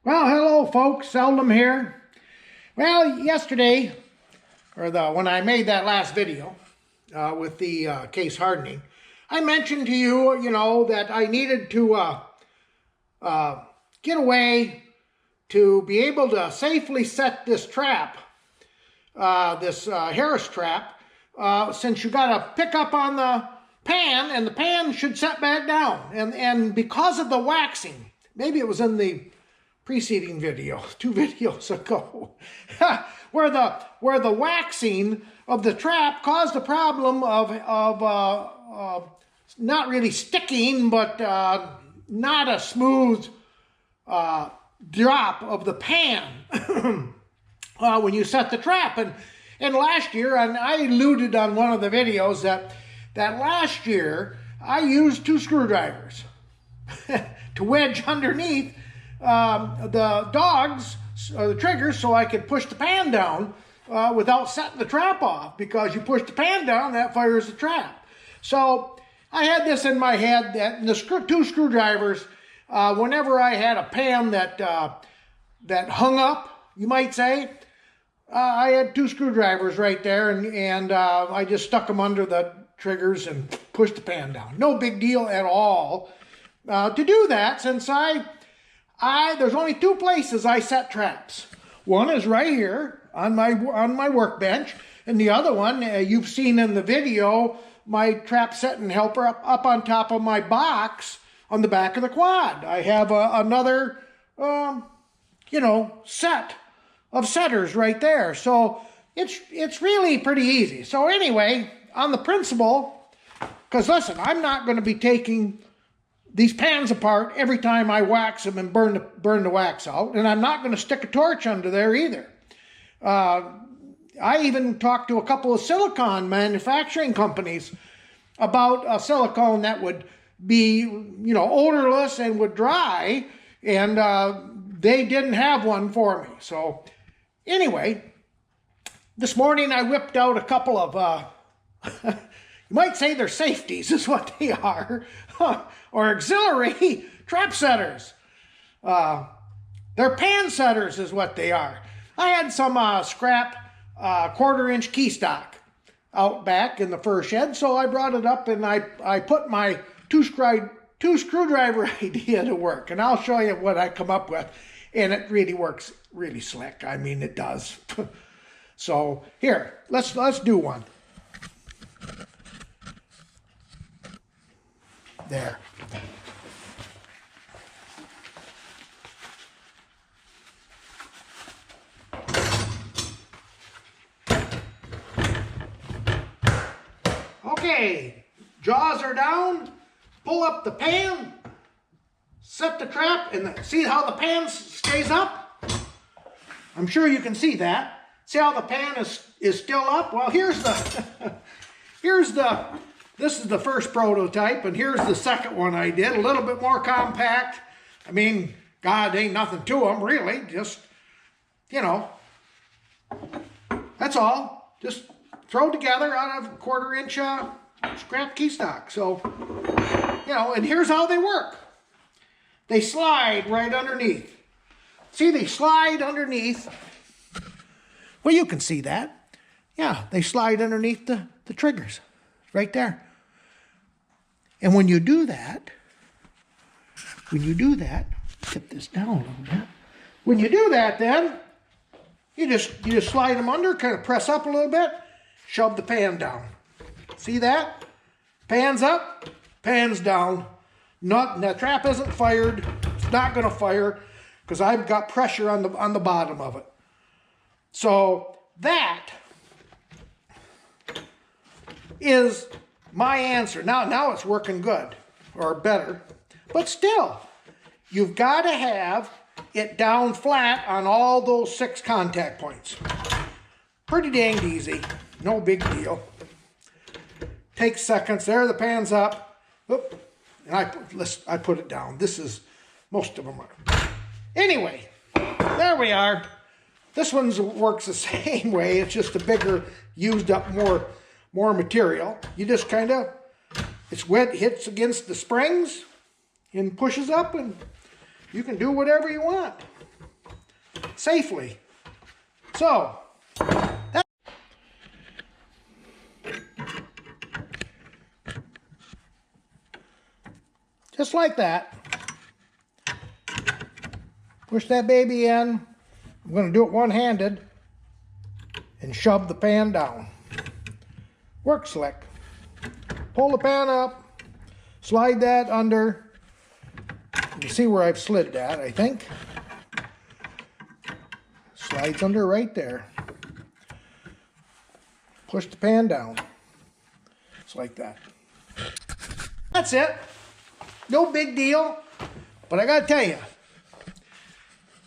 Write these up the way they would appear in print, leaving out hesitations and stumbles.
Well, hello folks, Seldom here. Well, yesterday, when I made that last video with the case hardening, I mentioned to you, that I needed to get away to be able to safely set this trap, this Harris trap, since you got to pick up on the pan, and the pan should set back down. And because of the waxing, maybe it was in the preceding video, 2 videos ago, where the waxing of the trap caused a problem of not really sticking, but not a smooth drop of the pan when you set the trap. And last year, and I alluded on one of the videos that last year I used 2 screwdrivers to wedge underneath the dogs, the triggers, so I could push the pan down without setting the trap off, because you push the pan down, that fires the trap. So I had this in my head that the 2 screwdrivers, whenever I had a pan that hung up, you might say, I had 2 screwdrivers right there, and I just stuck them under the triggers and pushed the pan down. No big deal at all to do that, since there's only 2 places I set traps. One is right here on my workbench, and the other one you've seen in the video, my trap setting helper up on top of my box on the back of the quad. I have another set of setters right there. So it's really pretty easy. So anyway, on the principle, because listen, I'm not going to be taking these pans apart every time I wax them and burn the wax out, and I'm not going to stick a torch under there either. I even talked to a couple of silicone manufacturing companies about a silicone that would be, odorless and would dry, and they didn't have one for me. So anyway, this morning I whipped out a couple of, you might say they're safeties is what they are, or auxiliary trap setters. They're pan setters is what they are. I had some scrap 1/4-inch key stock out back in the fur shed, so I brought it up and I put my 2 screwdriver idea to work, and I'll show you what I come up with, and it really works really slick. I mean, it does. So here, let's do one. There. Okay, jaws are down, pull up the pan, set the trap, and see how the pan stays up? I'm sure you can see that. See how the pan is still up? Well, here's the, this is the first prototype, and here's the second one I did, a little bit more compact. I mean, God, ain't nothing to them, really. Just, that's all. Just throw together out of 1/4-inch scrap key stock. So, and here's how they work. They slide right underneath. See, they slide underneath. Well, you can see that. Yeah, they slide underneath the triggers. Right there. And when you do that, get this down a little bit. When you do that, then you just slide them under, kind of press up a little bit, shove the pan down. See that? Pan's up, pan's down. The trap isn't fired. It's not going to fire because I've got pressure on the bottom of it. So that is my answer. Now it's working good, or better, but still, you've got to have it down flat on all those 6 contact points. Pretty dang easy, no big deal. Takes seconds. There, the pan's up. Oop, and I put it down. Most of them are. Anyway, there we are. This one works the same way. It's just a bigger, used up more material. You just kind of, it's wet, hits against the springs and pushes up, and you can do whatever you want. safely. So, just like that. Push that baby in. I'm going to do it one-handed and shove the pan down. Works slick. Pull the pan up, slide that under. You can see where I've slid that, I think. Slides under right there. Push the pan down. Just like that. That's it. No big deal. But I got to tell you,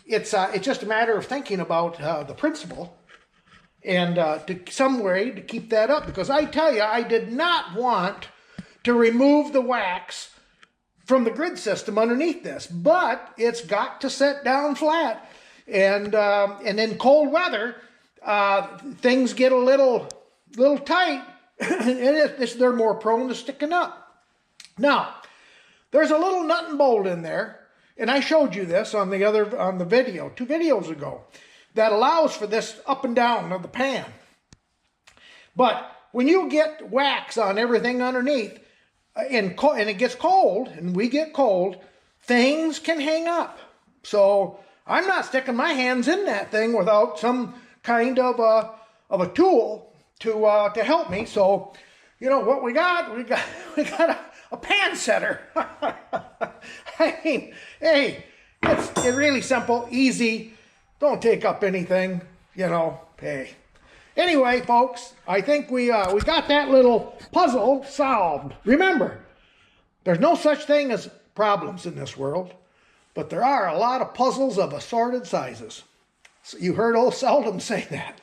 it's just a matter of thinking about the principle and some way to keep that up. Because I tell you, I did not want to remove the wax from the grid system underneath this, but it's got to set down flat. And in cold weather, things get a little tight, and they're more prone to sticking up. Now, there's a little nut and bolt in there, and I showed you this on the video 2 videos ago, that allows for this up and down of the pan. But when you get wax on everything underneath, and it gets cold, and we get cold, things can hang up. So I'm not sticking my hands in that thing without some kind of a tool to help me. So, you know what we got? We got a pan setter. I mean, hey, it's really simple, easy. Don't take up anything, you know. Hey. Anyway, folks, I think we got that little puzzle solved. Remember, there's no such thing as problems in this world, but there are a lot of puzzles of assorted sizes. So you heard old Seldom say that.